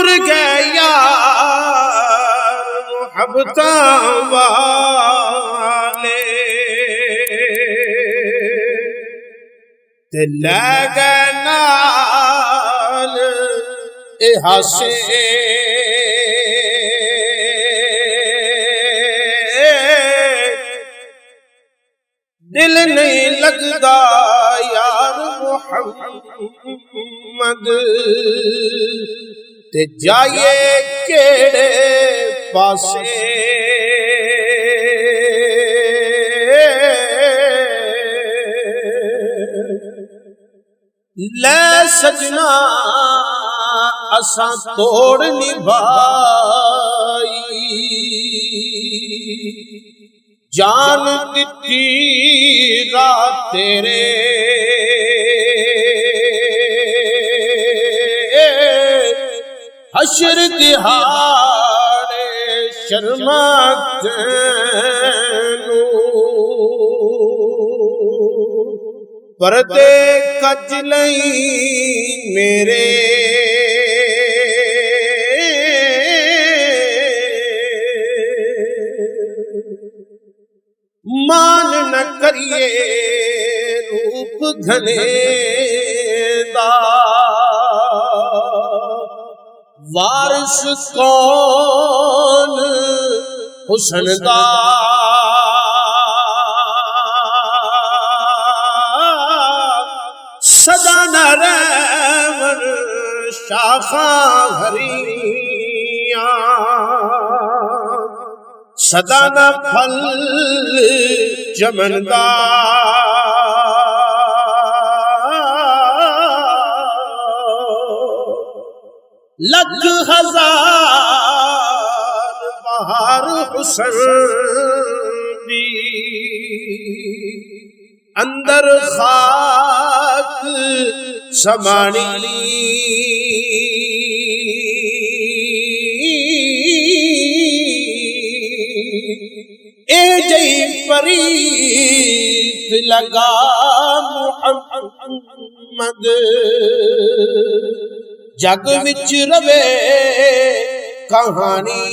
टुर गया मोहब्बत वाले ते लै गए नाल ए हासे दिल नहीं लगदा यार मुहम्मद ते जाए केड़े पासे ले सजना असा तोड़ निभाई जान दिती रात तेरे हशर दिहाड़े शर्मा परदे कज नहीं मेरे मान न करिए रूप घने दा वारिस कौन हुस्न दा सदा न रहवन शाखा हरिया सदा न फल जमनदा लख हजार बहार हुस्न दी अंदर खाक समानी ए जई परीत लगा मुहम्मद जग विच रवे कहानी।